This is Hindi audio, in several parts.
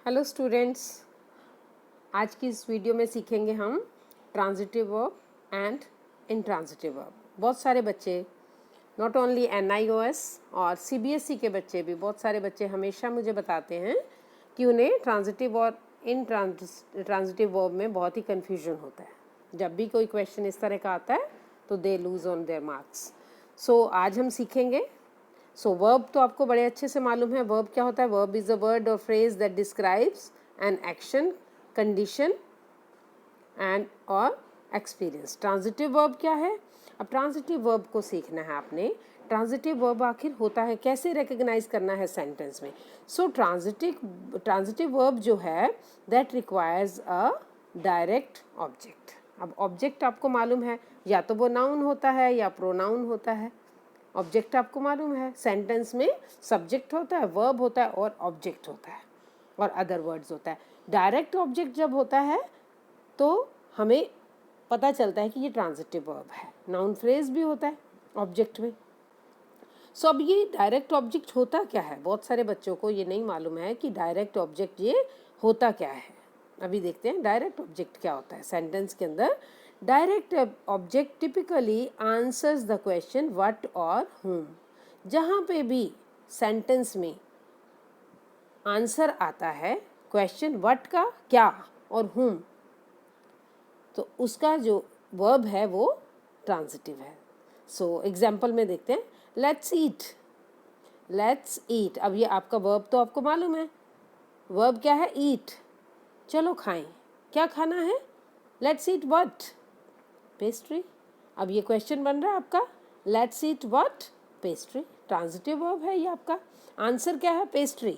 हेलो स्टूडेंट्स, आज की इस वीडियो में सीखेंगे हम transitive verb and intransitive verb. बहुत सारे बच्चे, नॉट ओनली NIOS और CBSE के बच्चे भी, बहुत सारे बच्चे हमेशा मुझे बताते हैं कि उन्हें ट्रांजिटिव और इंट्रांजिटिव वर्ब में बहुत ही कन्फ्यूजन होता है। जब भी कोई क्वेश्चन इस तरह का आता है तो they lose on their marks. So आज हम सीखेंगे। सो वर्ब तो आपको बड़े अच्छे से मालूम है। वर्ब क्या होता है? वर्ब इज अ वर्ड और phrase that describes an action, condition and और एक्सपीरियंस। ट्रांजिटिव वर्ब क्या है? अब ट्रांजिटिव वर्ब को सीखना है आपने। ट्रांजिटिव वर्ब आखिर होता है कैसे, रिकग्नाइज करना है सेंटेंस में। सो ट्रांजिटिव वर्ब जो है that requires a direct object. अब ऑब्जेक्ट आपको मालूम है, या तो वो नाउन होता है या प्रोनाउन होता है। ऑब्जेक्ट आपको मालूम है, सेंटेंस में सब्जेक्ट होता है, वर्ब होता है और ऑब्जेक्ट होता है और अदर वर्ड्स होता है। डायरेक्ट ऑब्जेक्ट जब होता है तो हमें पता चलता है कि ये ट्रांजिटिव वर्ब है। नाउन फ्रेज भी होता है ऑब्जेक्ट में। सो अब ये डायरेक्ट ऑब्जेक्ट होता क्या है? बहुत सारे बच्चों को ये नहीं मालूम है कि डायरेक्ट ऑब्जेक्ट ये होता क्या है। अभी देखते हैं डायरेक्ट ऑब्जेक्ट क्या होता है सेंटेंस के अंदर। Direct object typically answers the question what और whom। जहाँ पे भी सेंटेंस में आंसर आता है क्वेश्चन व्हाट का, क्या, और whom, तो उसका जो वर्ब है वो ट्रांजिटिव है। सो एग्जाम्पल में देखते हैं। Let's eat. लेट्स ईट, अब ये आपका वर्ब तो आपको मालूम है। वर्ब क्या है? ईट। चलो खाएं। क्या खाना है? Let's eat what? पेस्ट्री। अब ये क्वेश्चन बन रहा है आपका, let's eat what? Pastry. Transitive verb है ये आपका। आंसर क्या है? पेस्ट्री।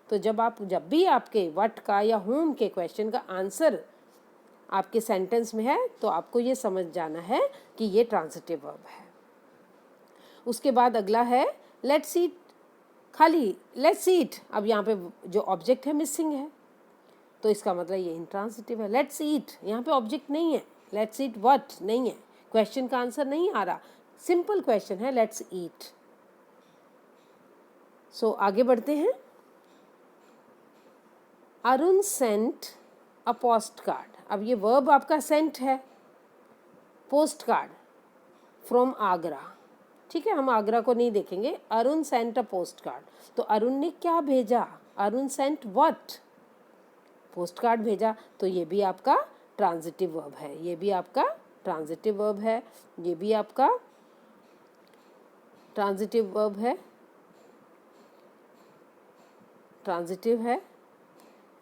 तो जब भी आपके व्हाट का या whom के क्वेश्चन का आंसर आपके सेंटेंस में है तो आपको ये समझ जाना है कि ये ट्रांजिटिव वर्ब है। उसके बाद अगला है लेट्स ईट, खाली लेट्स ईट। अब यहाँ पे जो ऑब्जेक्ट है मिसिंग है, तो इसका मतलब ये इंट्रांजिटिव है। लेट्स ईट, यहाँ पे ऑब्जेक्ट नहीं है। लेट्स ईट व्हाट नहीं है, क्वेश्चन का आंसर नहीं आ रहा, सिंपल क्वेश्चन है लेट्स ईट। सो आगे बढ़ते हैं। Arun sent a post card. अब ये वर्ब आपका सेंट है, पोस्ट कार्ड फ्रॉम आगरा। ठीक है, हम आगरा को नहीं देखेंगे। Arun sent a postcard, तो अरुण ने क्या भेजा? Arun sent what? Postcard भेजा। तो ये भी आपका ट्रांजिटिव वर्ब है। ये भी आपका ट्रांजिटिव वर्ब है। ये भी आपका ट्रांजिटिव वर्ब है, ट्रांजिटिव है।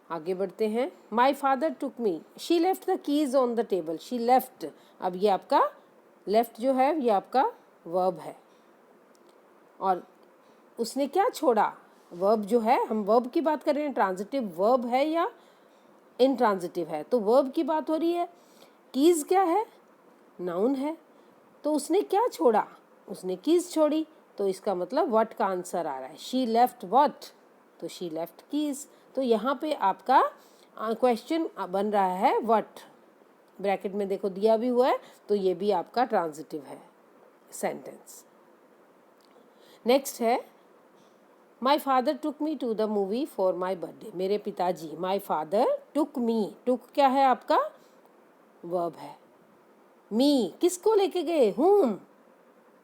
आगे बढ़ते हैं। माई father took me, she left the keys on the table. She left, अब ये आपका लेफ्ट जो है ये आपका वर्ब है। और उसने क्या छोड़ा? वर्ब जो है, हम वर्ब की बात कर रहे हैं, ट्रांजिटिव वर्ब है या इनट्रांजिटिव है? तो वर्ब की बात हो रही है। कीज क्या है? नाउन है। तो उसने क्या छोड़ा? उसने कीज छोड़ी। तो इसका मतलब व्हाट का आंसर आ रहा है। She left what? तो शी लेफ्ट कीज। तो यहाँ पे आपका क्वेश्चन बन रहा है व्हाट, ब्रैकेट में देखो दिया भी हुआ है, तो ये भी आपका ट्रांजिटिव है सेंटेंस। नेक्स्ट है my father took me to the movie for my birthday. मेरे पिताजी, माई फादर टुक मी, टुक क्या है आपका? वर्ब है। मी, किसको लेके गए? whom,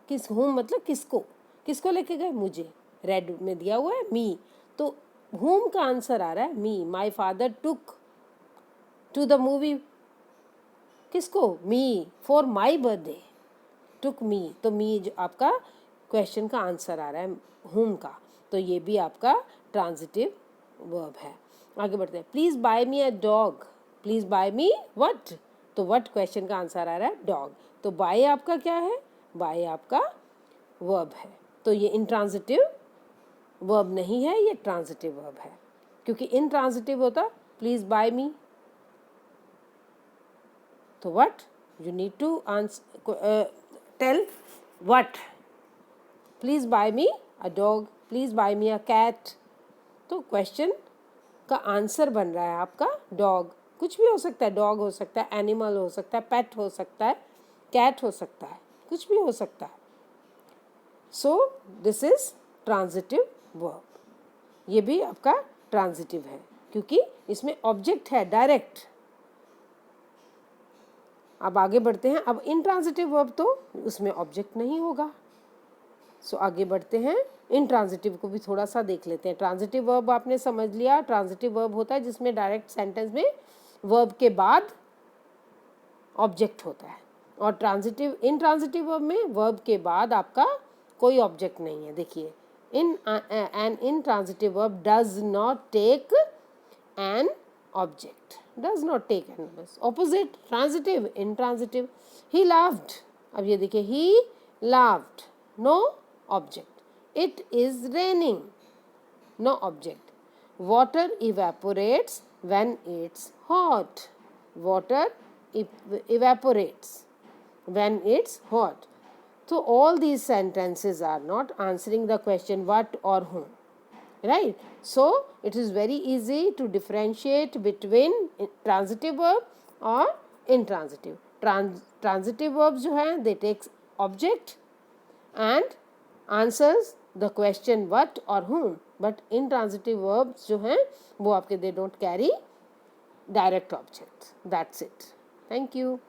किस whom मतलब किसको, किसको लेके गए? मुझे। रेड में दिया हुआ है मी, तो whom का आंसर आ रहा है me. My father took to the movie, किसको? Me, for my birthday, took me. तो मी जो आपका क्वेश्चन का आंसर आ रहा है whom का, तो ये भी आपका ट्रांजिटिव वर्ब है। आगे बढ़ते हैं। Please buy me a dog. Please buy me what? तो व्हाट क्वेश्चन का आंसर आ रहा है डॉग। तो बाय आपका क्या है? बाय आपका वर्ब है। तो ये इंट्रांजिटिव वर्ब नहीं है, ये ट्रांजिटिव वर्ब है। क्योंकि इंट्रांजिटिव होता प्लीज बाय मी, तो what you need to answer, tell what. Please buy me a dog, please buy me a cat. तो क्वेश्चन का आंसर बन रहा है आपका डॉग। कुछ भी हो सकता है, डॉग हो सकता है, एनिमल हो सकता है, पेट हो सकता है, कैट हो सकता है, कुछ भी हो सकता है। So this is transitive verb. ये भी आपका ट्रांजिटिव है। क्योंकि इसमें ऑब्जेक्ट है डायरेक्ट। अब आगे बढ़ते हैं। अब इंट्रांजिटिव वर्ब तो उसमें ऑब्जेक्ट नहीं होगा। सो आगे बढ़ते हैं, इंट्रांजिटिव को भी थोड़ा सा देख लेते हैं। ट्रांजिटिव वर्ब आपने समझ लिया, ट्रांजिटिव वर्ब होता है जिसमें डायरेक्ट सेंटेंस में वर्ब के बाद ऑब्जेक्ट होता है, और इंट्रांजिटिव वर्ब में वर्ब के बाद आपका कोई ऑब्जेक्ट नहीं है। देखिए, an intransitive verb does not take an object, does not take an object. Opposite transitive, intransitive, he laughed. अब ये देखिए, he laughed, no object. It is raining, no object. Water evaporates when it's hot. Water evaporates when it's hot. So all these sentences are not answering the question what or whom, right? So it is very easy to differentiate between transitive verb or intransitive. Transitive verbs जो हैं they take object and answers the question what or whom, but intransitive verbs जो हैं वो आपके they don't carry direct object. That's it. Thank you.